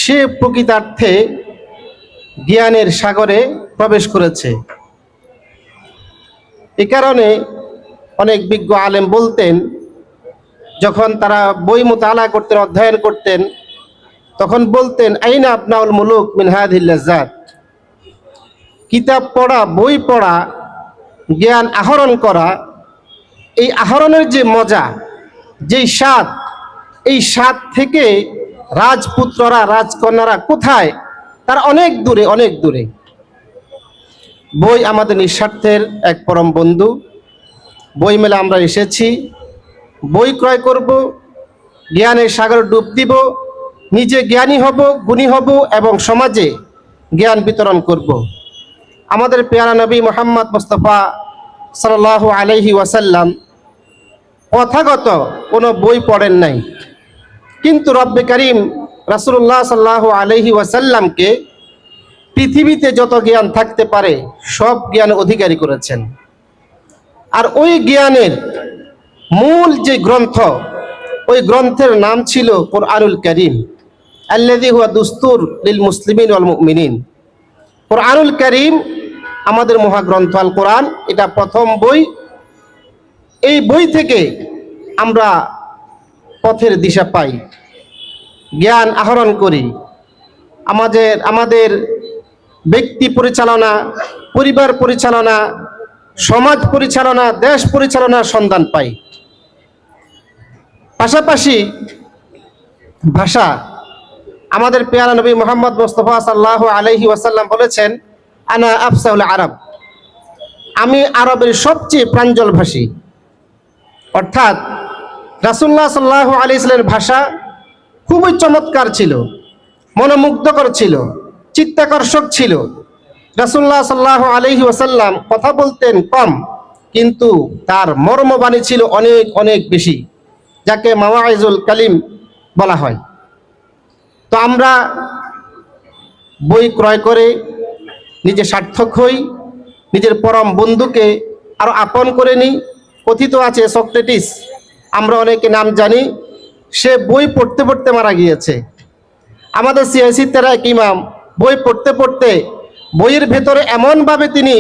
সে প্রকৃতার্থে জ্ঞানের সাগরে প্রবেশ করেছে। এ কারণে অনেক বিজ্ঞ আলেম বলতেন, যখন তারা বই মুতালা করতেন, অধ্যয়ন করতেন, তখন বলতেন আইনা আবনাউল মুলুক মিন হাযিহিল লাজ্জাত। কিতাব পড়া, বই পড়া, জ্ঞান আহরণ করা, এই আহরণের যে মজা, যেই স্বাদ, এই স্বাদ থেকে রাজপুত্ররা, রাজকন্যারা কোথায়? তারা অনেক দূরে, অনেক দূরে। বই আমাদের নিঃস্বার্থের এক পরম বন্ধু। বই মেলে আমরা এসেছি, বই ক্রয় করব, জ্ঞানের সাগরে ডুব দিব, নিজে জ্ঞানী হব, গুণী হব এবং সমাজে জ্ঞান বিতরণ করব। আমাদের পেয়ারা নবী মুহাম্মদ মুস্তাফা সাল্লাল্লাহু আলাইহি ওয়াসাল্লাম প্রথাগত কোনো বই পড়েন নাই, কিন্তু রব্বে করিম রাসূলুল্লাহ সাল্লাল্লাহু আলাইহি ওয়াসাল্লামকে পৃথিবীতে যত জ্ঞান থাকতে পারে সব জ্ঞান অধিকারী করেছেন। আর ওই জ্ঞানের মূল যে গ্রন্থ, ওই গ্রন্থের নাম ছিল কুরআনুল কারীম, আল্লাযী হুয়া দুস্তুর লিল মুসলিমিন ওয়াল মুমিনিন। কুরআনুল কারীম আমাদের মহাগ্রন্থ আল কোরআন, এটা প্রথম বই। এই বই থেকে আমরা পথের দিশা পাই, জ্ঞান আহরণ করি, আমাদের ব্যক্তি পরিচালনা, পরিবার পরিচালনা, সমাজ পরিচালনা, দেশ পরিচালনার সন্ধান পাই। পাশাপাশি ভাষা, আমাদের পেয়ারা নবী মুহাম্মদ মুস্তাফা সাল্লাল্লাহু আলাইহি ওয়াসাল্লাম বলেছেন, আনা আফসাহুল আরব, আমি আরবের সবচেয়ে প্রাঞ্জল ভাষী। অর্থাৎ রাসূলুল্লাহ সাল্লাল্লাহু আলাইহি ওয়াসাল্লামের ভাষা খুবই চমৎকার ছিল, মনোমুগ্ধকর ছিল, চিত্তাকর্ষক ছিল। রাসূলুল্লাহ সাল্লাল্লাহু আলাইহি ওয়াসাল্লাম কথা বলতেন কম, কিন্তু তার মর্মবাণী ছিল অনেক অনেক বেশি, যাকে মাওয়াইজুল কালিম বলা হয়। তো আমরা বই ক্রয় করে নিজে সার্থক হই, নিজের পরম বন্ধুকে আরো আপন করে নিই। কথিত আছে সক্রেটিস, আমরা অনেকে নাম জানি, সে বই পড়তে পড়তে মারা গিয়েছে। আমাদের সিয়াসিরা এক ইমাম বই পড়তে পড়তে বইয়ের ভেতরে এমনভাবে তিনি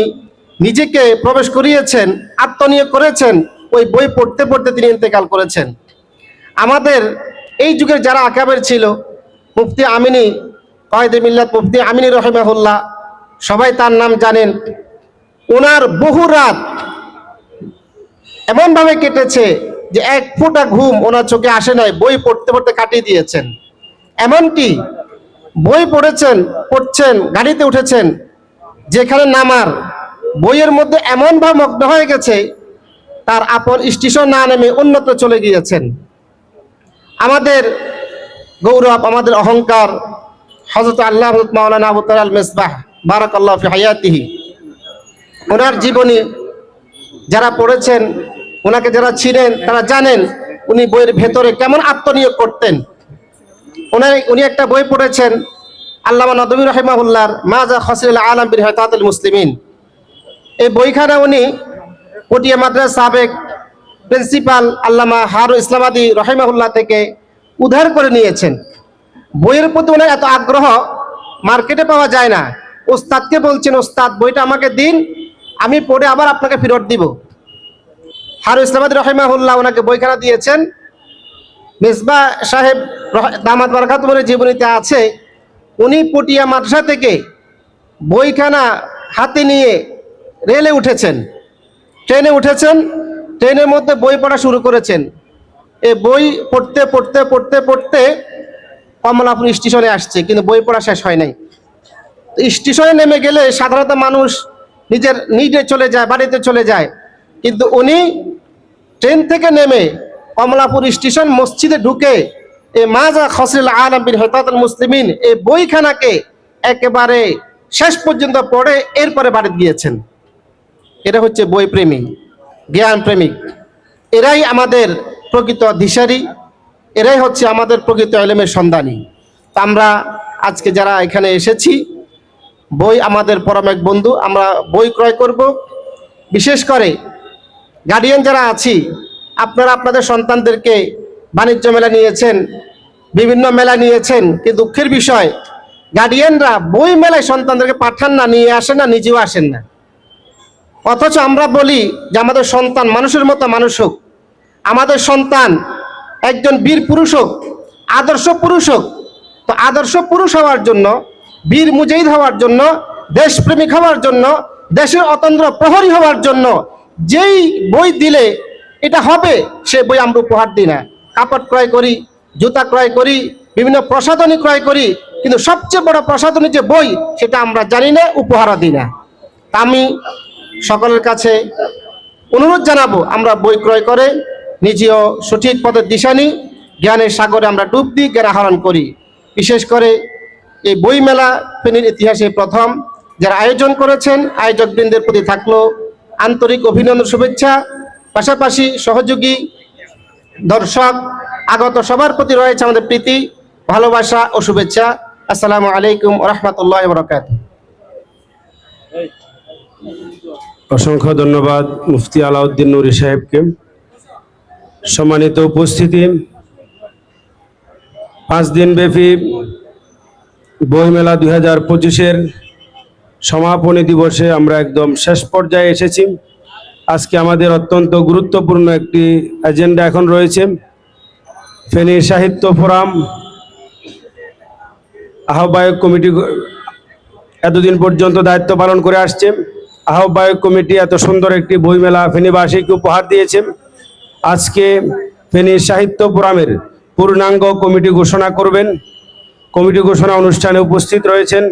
নিজেকে প্রবেশ করিয়েছেন, আত্মনিয়োগ করেছেন, ওই বই পড়তে পড়তে তিনি ইন্তেকাল করেছেন। আমাদের এই যুগের যারা আকাবের ছিল, মুফতি আমিনী, কায়েদে মিল্লাত মুফতি আমিনী রাহিমাহুল্লাহ, সবাই তার নাম জানেন। ওনার বহু রাত এমনভাবে কেটেছে যে এক ফোঁটা ঘুম ওনার চোখে আসে নাই, বই পড়তে পড়তে কাটিয়ে দিয়েছেন। এমনকি বই পড়ছেন, গাড়িতে উঠেছেন, যেখানে নামার, বইয়ের মধ্যে এমনভাবে মগ্ন হয়ে গেছে, তার আপন স্টেশন না নেমে অন্যত্র চলে গিয়েছেন। আমাদের গৌরব, আমাদের অহংকার হযরত আল্লাহ হযরত মাওলানা আবু তাহের আল মিসবাহ বারাকাল্লাহু ফি হায়াতিহি, ওনার জীবনী যারা পড়েছেন, ওনাকে যারা ছিলেন তারা জানেন উনি বইয়ের ভেতরে কেমন আত্মনিয়োগ করতেন। উনি একটা বই পড়েছেন আল্লামা নদভী রাহিমাহুল্লাহর মাজা খাসিরুল আলাম বিল হিতাতুল মুসলিমিন। এই বইখানা উনি পটিয়া মাদ্রাসার সাবেক প্রিন্সিপাল আল্লামা হারু ইসলামাদি রাহিমাহুল্লাহ থেকে উদ্ধার করে নিয়েছেন। বইয়ের প্রতি ওনার এত আগ্রহ মার্কেটে পাওয়া যায় না। ওস্তাদকে বলছেন, ওস্তাদ বইটা আমাকে দিন, আমি পড়ে আবার আপনাকে ফেরত দিব। হারু ইসলামাদি রাহিমাহুল্লাহ ওনাকে বইখানা দিয়েছেন। মিসবাহ সাহেব দামাত বারাকাতুহুর জীবনীতে আছে, উনি পটিয়া মাদ্রাসা থেকে বইখানা হাতে নিয়ে রেলে উঠেছেন, ট্রেনে উঠেছেন, ট্রেনের মধ্যে বই পড়া শুরু করেছেন। এই বই পড়তে পড়তে পড়তে পড়তে কমলাপুর স্টেশনে আসছে, কিন্তু বই পড়া শেষ হয় নাই। স্টেশনে নেমে গেলে সাধারণত মানুষ নিজে চলে যায়, বাড়িতে চলে যায়, কিন্তু উনি ট্রেন থেকে নেমে কমলাপুর স্টেশন মসজিদে ঢুকে এই মাজা খাসিরুল আলাম বিল হিতাতুল মুসলিমিন এই বইখানাকে একেবারে শেষ পর্যন্ত পড়ে এরপরে বাড়িতে গিয়েছেন। এটা হচ্ছে বই প্রেমী, জ্ঞান প্রেমিক। এরাই আমাদের প্রকৃত দিশারি, এরাই হচ্ছে আমাদের প্রকৃত ইলমের সন্ধানী। তা আমরা আজকে যারা এখানে এসেছি, বই আমাদের পরম এক বন্ধু, আমরা বই ক্রয় করব। বিশেষ করে গার্ডিয়ান যারা আছি, আপনারা আপনাদের সন্তানদেরকে বাণিজ্য মেলা নিয়েছেন, বিভিন্ন মেলা নিয়েছেন, কিন্তু দুঃখের বিষয় গার্ডিয়ানরা বই মেলায় সন্তানদেরকে পাঠান না, নিয়ে আসেন না, নিজেও আসেন না। অথচ আমরা বলি যে আমাদের সন্তান মানুষের মতো মানুষ হোক, আমাদের সন্তান একজন বীর পুরুষ হোক, আদর্শ পুরুষ হোক। তো আদর্শ পুরুষ হওয়ার জন্য, বীর মুজাহিদ হওয়ার জন্য, দেশপ্রেমিক হওয়ার জন্য, দেশের অতন্দ্র প্রহরী হওয়ার জন্য যেই বই দিলে এটা হবে, সে বই আমরা উপহার দিই না। কাপড় ক্রয় করি, জুতা ক্রয় করি, বিভিন্ন প্রসাধনী ক্রয় করি, কিন্তু সবচেয়ে বড় প্রসাধনী যে বই, সেটা আমরা জানি না, উপহারও দিই না। তা আমি সকলের কাছে অনুরোধ জানাবো, আমরা বই ক্রয় করে নিজেও সঠিক পথের দিশা নিই, জ্ঞানের সাগরে আমরা ডুব দিই, জ্ঞান আহরণ করি। বিশেষ করে এই বই মেলা ফেনীর ইতিহাসে প্রথম, যারা আয়োজন করেছেন আয়োজকবৃন্দের প্রতি থাকলো আন্তরিক অভিনন্দন, শুভেচ্ছা। পাশাপাশি সহযোগী দর্শক আগত সবার প্রতি রয়েছে আমাদের প্রীতি, ভালোবাসা ও শুভেচ্ছা। আসসালামু আলাইকুম ওয়া রাহমাতুল্লাহি ওয়া বারাকাতুহু। অসংখ্য ধন্যবাদ মুফতি আলাউদ্দিন নুরী সাহেবকে। সম্মানিত উপস্থিতি, 5 দিন ব্যাপী বইমেলা 2025-এর সমাপনী দিবসে আমরা একদম শেষ পর্যায়ে এসেছি। আজকে আমাদের অত্যন্ত গুরুত্বপূর্ণ একটি এজেন্ডা এখন রয়েছে। ফেনী সাহিত্য ফোরাম আহ্বায়ক কমিটি এতদিন পর্যন্ত দায়িত্ব পালন করে আসছে। আহ্বায়ক কমিটি এত সুন্দর একটি বইমেলা ফেনীবাসীকে উপহার দিয়েছে। আজকে ফেনী সাহিত্য ফোরামের পূর্ণাঙ্গ কমিটি ঘোষণা করবেন। কমিটি ঘোষণা অনুষ্ঠানে উপস্থিত রয়েছেন